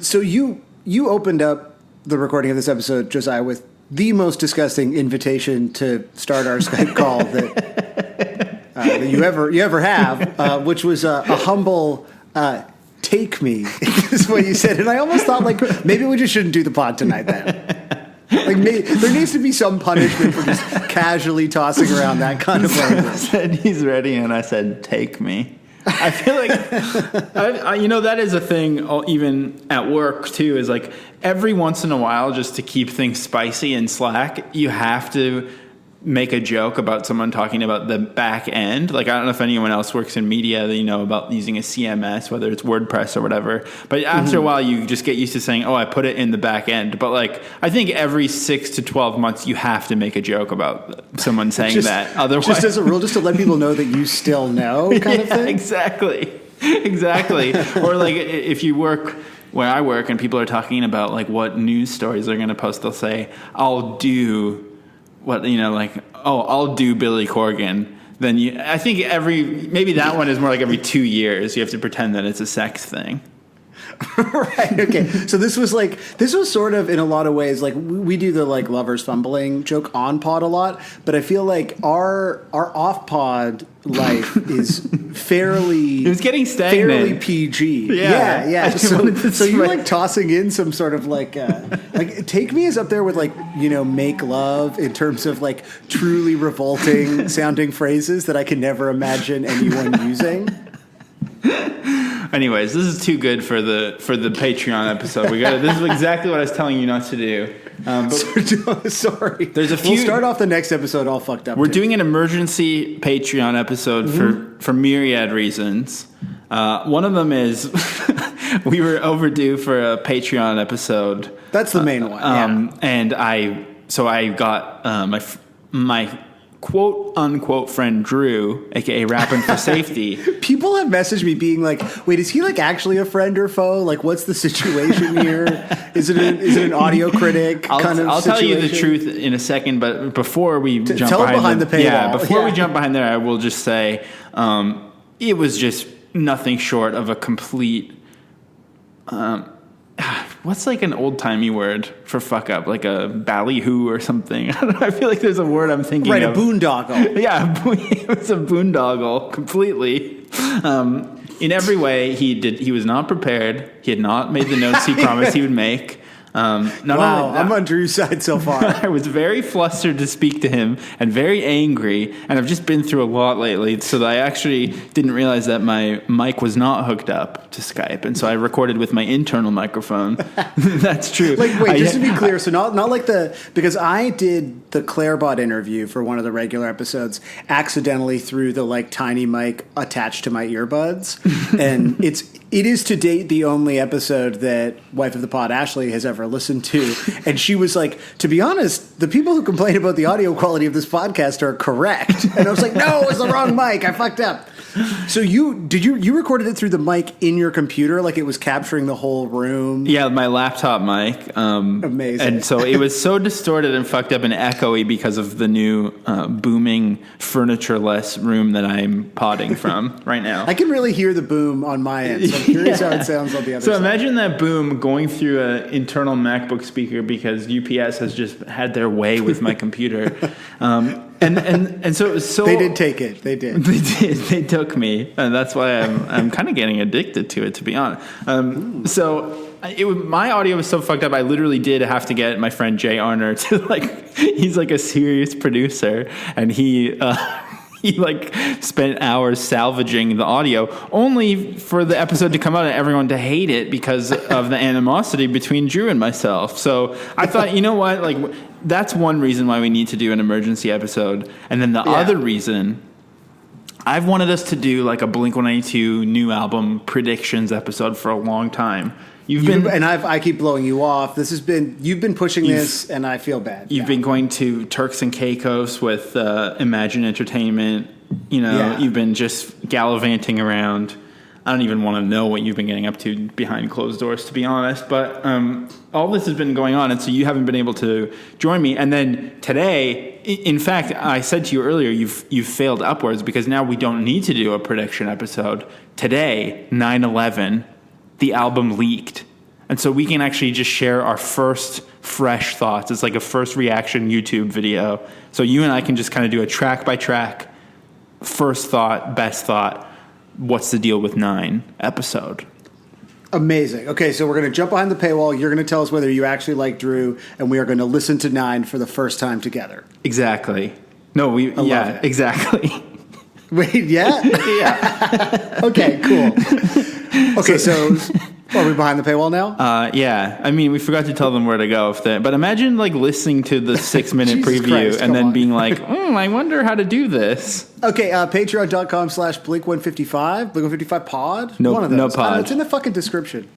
So you opened up the recording of this episode, Josiah, with the most disgusting invitation to start our Skype call that you ever have, which was a humble "take me" is what you said, and I almost thought like maybe we just shouldn't do the pod tonight then. Like there needs to be some punishment for just casually tossing around that kind of language. Said he's ready, and I said, "Take me." I feel like, that is a thing, even at work, too, is like every once in a while, just to keep things spicy and slack, you have to make a joke about someone talking about the back end. Like, I don't know if anyone else works in media that about using a CMS, whether it's WordPress or whatever. But after a while, you just get used to saying, I put it in the back end. But like, I think every 6 to 12 months, you have to make a joke about someone saying that. Otherwise, just as a rule, just to let people know that you still know kind of thing. Exactly. Or like if you work where I work and people are talking about like what news stories they're going to post, they'll say, I'll do I'll do Billy Corgan. Then I think maybe that one is more like every 2 years you have to pretend that it's a sex thing. Right. Okay. So this was sort of in a lot of ways like we do the like lovers fumbling joke on pod a lot, but I feel like our off pod life is fairly. It was getting stagnant. Fairly PG. Yeah. So you're like tossing in some sort of like Take Me is up there with like make love in terms of like truly revolting sounding phrases that I can never imagine anyone using. Anyways, this is too good for the Patreon episode. This is exactly what I was telling you not to do. Sorry. There's a few. We'll start off the next episode all fucked up. We're doing an emergency Patreon episode for myriad reasons. One of them is we were overdue for a Patreon episode. That's the main one. And I got my quote unquote friend Drew, aka Rapping for Safety. People have messaged me being like, wait, is he like actually a friend or foe? Like, what's the situation here? Is it an audio critic kind of I'll situation? tell you the truth in a second, but before we jump behind the paywall. Before we jump behind there, I will just say it was just nothing short of a complete what's like an old-timey word for fuck up? Like a ballyhoo or something? I feel like there's a word I'm thinking of. Right, a boondoggle. Yeah, it was a boondoggle, completely. In every way, he was not prepared. He had not made the notes he promised he would make. Wow, I'm on Drew's side so far. I was very flustered to speak to him and very angry, and I've just been through a lot lately, so that I actually didn't realize that my mic was not hooked up to Skype, and so I recorded with my internal microphone. That's true. Like, wait, just to be clear, so not like because I did the Clairebot interview for one of the regular episodes accidentally through the like tiny mic attached to my earbuds, and it is to date the only episode that Wife of the Pod Ashley has ever listened to, and she was like, to be honest, the people who complain about the audio quality of this podcast are correct. And I was like, no, it's the wrong mic, I fucked up. So you recorded it through the mic in your computer, like it was capturing the whole room? Yeah, my laptop mic. Amazing. And so it was so distorted and fucked up and echoey because of the new booming furniture-less room that I'm podding from right now. I can really hear the boom on my end, so I'm curious how it sounds on the other side. So imagine that boom going through an internal MacBook speaker because UPS has just had their way with my computer. And so it was so... They did take it. They did. They took me. And that's why I'm kind of getting addicted to it, to be honest. My audio was so fucked up, I literally did have to get my friend Jay Arner to he's like a serious producer, and he spent hours salvaging the audio only for the episode to come out and everyone to hate it because of the animosity between Drew and myself. So I thought, you know what, that's one reason why we need to do an emergency episode. And then the other reason, I've wanted us to do like a Blink-182 new album predictions episode for a long time. I keep blowing you off. You've been pushing this, and I feel bad. You've been going to Turks and Caicos with Imagine Entertainment. You've been just gallivanting around. I don't even want to know what you've been getting up to behind closed doors, to be honest. But all this has been going on, and so you haven't been able to join me. And then today, in fact, I said to you earlier, you've failed upwards because now we don't need to do a prediction episode. Today, 9/11. The album leaked. And so we can actually just share our first fresh thoughts. It's like a first reaction YouTube video. So you and I can just kind of do a track by track, first thought, best thought, what's the deal with 9 episode. Amazing. Okay, so we're going to jump behind the paywall. You're going to tell us whether you actually like Drew, and we are going to listen to 9 for the first time together. Exactly. No, exactly. Wait, yeah? Yeah. Okay, cool. Okay, so are we behind the paywall now? Yeah. I mean, we forgot to tell them where to go. But imagine like listening to the 6-minute preview Christ, and then on. being like, I wonder how to do this. Okay, patreon.com/Blink155, Blink155 pod. No, One of those. no pod. It's in the fucking description.